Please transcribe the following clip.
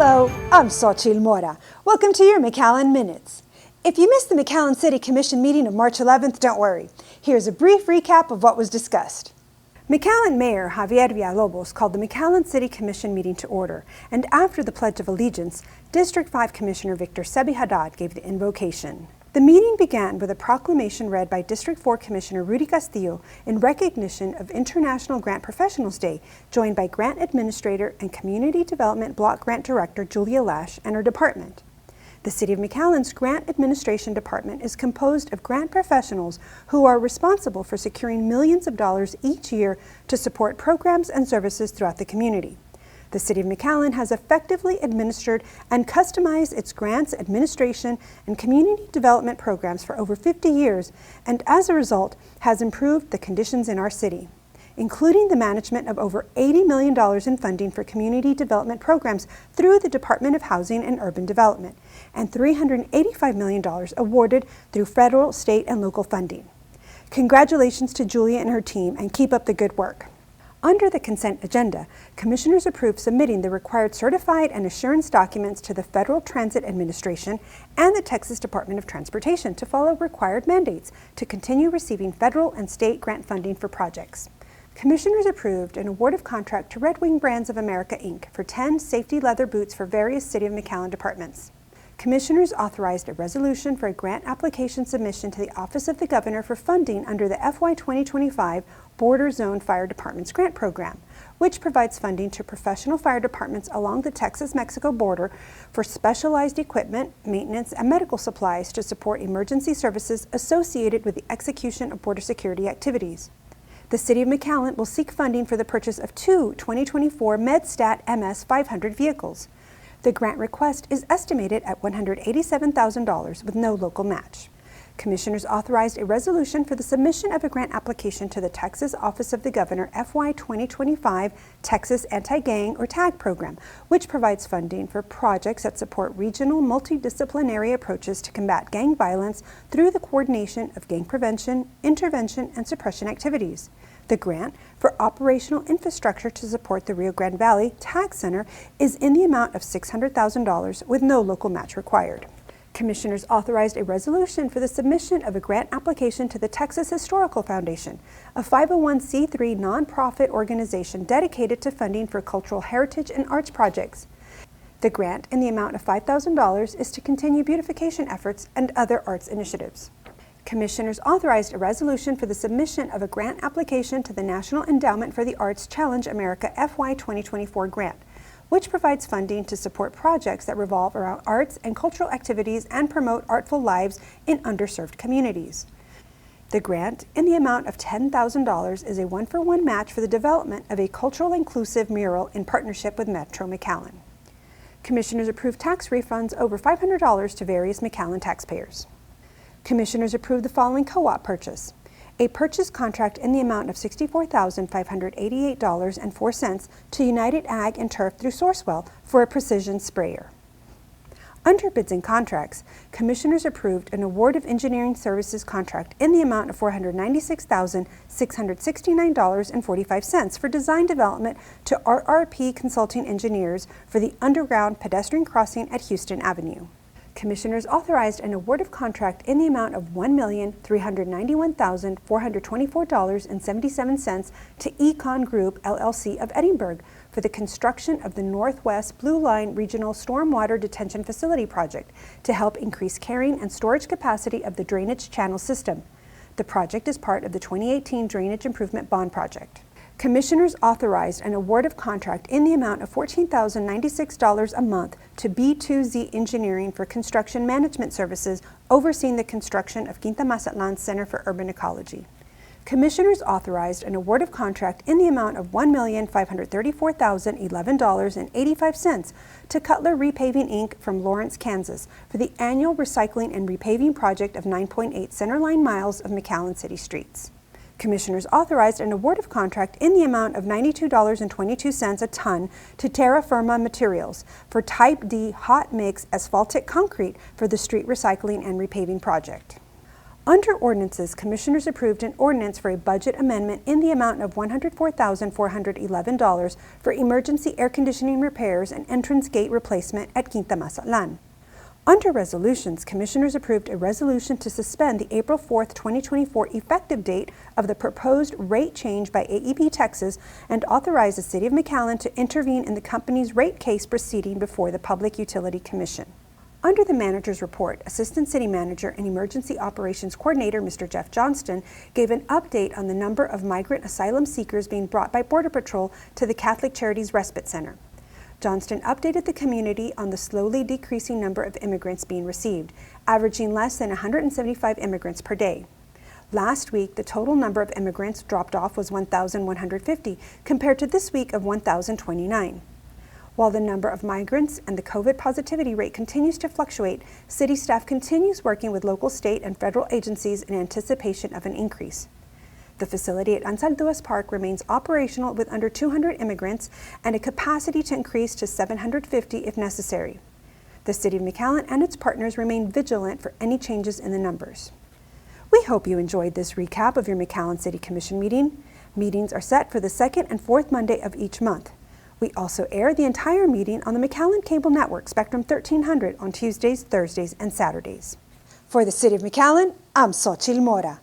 Hello, I'm Xochitl Mora. Welcome to your McAllen Minutes. If you missed the McAllen City Commission meeting of March 11th, don't worry. Here's a brief recap of what was discussed. McAllen Mayor Javier Villalobos called the McAllen City Commission meeting to order, and after the Pledge of Allegiance, District 5 Commissioner Victor Sebi Haddad gave the invocation. The meeting began with a proclamation read by District 4 Commissioner Rudy Castillo in recognition of International Grant Professionals Day, joined by Grant Administrator and Community Development Block Grant Director Julia Lash and her department. The City of McAllen's Grant Administration Department is composed of grant professionals who are responsible for securing millions of dollars each year to support programs and services throughout the community. The City of McAllen has effectively administered and customized its grants, administration, and community development programs for over 50 years, and as a result has improved the conditions in our city, including the management of over $80 million in funding for community development programs through the Department of Housing and Urban Development, and $385 million awarded through federal, state, and local funding. Congratulations to Julia and her team, and keep up the good work. Under the consent agenda, Commissioners approved submitting the required certified and assurance documents to the Federal Transit Administration and the Texas Department of Transportation to follow required mandates to continue receiving federal and state grant funding for projects. Commissioners approved an award of contract to Red Wing Brands of America, Inc. for 10 safety leather boots for various City of McAllen departments. Commissioners authorized a resolution for a grant application submission to the Office of the Governor for funding under the FY 2025 Border Zone Fire Department's grant program, which provides funding to professional fire departments along the Texas-Mexico border for specialized equipment, maintenance, and medical supplies to support emergency services associated with the execution of border security activities. The City of McAllen will seek funding for the purchase of two 2024 MedStat MS 500 vehicles. The grant request is estimated at $187,000 with no local match. Commissioners authorized a resolution for the submission of a grant application to the Texas Office of the Governor FY 2025 Texas Anti-Gang or TAG program, which provides funding for projects that support regional multidisciplinary approaches to combat gang violence through the coordination of gang prevention, intervention, and suppression activities. The grant for operational infrastructure to support the Rio Grande Valley TAG Center is in the amount of $600,000 with no local match required. Commissioners authorized a resolution for the submission of a grant application to the Texas Historical Foundation, a 501c3 nonprofit organization dedicated to funding for cultural heritage and arts projects. The grant, in the amount of $5,000, is to continue beautification efforts and other arts initiatives. Commissioners authorized a resolution for the submission of a grant application to the National Endowment for the Arts Challenge America FY 2024 grant, which provides funding to support projects that revolve around arts and cultural activities and promote artful lives in underserved communities. The grant, in the amount of $10,000, is a one-for-one match for the development of a cultural inclusive mural in partnership with Metro McAllen. Commissioners approved tax refunds over $500 to various McAllen taxpayers. Commissioners approved the following co-op purchase: a purchase contract in the amount of $64,588.04 to United Ag and Turf through Sourcewell for a precision sprayer. Under bids and contracts, Commissioners approved an award of engineering services contract in the amount of $496,669.45 for design development to RRP Consulting Engineers for the underground pedestrian crossing at Houston Avenue. Commissioners authorized an award of contract in the amount of $1,391,424.77 to Econ Group, LLC of Edinburgh for the construction of the Northwest Blue Line Regional Stormwater Detention Facility project to help increase carrying and storage capacity of the drainage channel system. The project is part of the 2018 Drainage Improvement Bond Project. Commissioners authorized an award of contract in the amount of $14,096 a month to B2Z Engineering for construction management services overseeing the construction of Quinta Mazatlan's Center for Urban Ecology. Commissioners authorized an award of contract in the amount of $1,534,011.85 to Cutler Repaving Inc. from Lawrence, Kansas for the annual recycling and repaving project of 9.8 centerline miles of McAllen City streets. Commissioners authorized an award of contract in the amount of $92.22 a ton to Terra Firma Materials for Type D hot mix asphaltic concrete for the street recycling and repaving project. Under ordinances, Commissioners approved an ordinance for a budget amendment in the amount of $104,411 for emergency air conditioning repairs and entrance gate replacement at Quinta McAllen. Under resolutions, Commissioners approved a resolution to suspend the April 4, 2024 effective date of the proposed rate change by AEP Texas and authorize the City of McAllen to intervene in the company's rate case proceeding before the Public Utility Commission. Under the manager's report, Assistant City Manager and Emergency Operations Coordinator Mr. Jeff Johnston gave an update on the number of migrant asylum seekers being brought by Border Patrol to the Catholic Charities Respite Center. Johnston updated the community on the slowly decreasing number of immigrants being received, averaging less than 175 immigrants per day. Last week, the total number of immigrants dropped off was 1,150, compared to this week of 1,029. While the number of migrants and the COVID positivity rate continues to fluctuate, city staff continues working with local, state, and federal agencies in anticipation of an increase. The facility at Ansalduas Park remains operational with under 200 immigrants and a capacity to increase to 750 if necessary. The City of McAllen and its partners remain vigilant for any changes in the numbers. We hope you enjoyed this recap of your McAllen City Commission meeting. Meetings are set for the second and fourth Monday of each month. We also air the entire meeting on the McAllen Cable Network Spectrum 1300 on Tuesdays, Thursdays, and Saturdays. For the City of McAllen, I'm Xochitl Mora.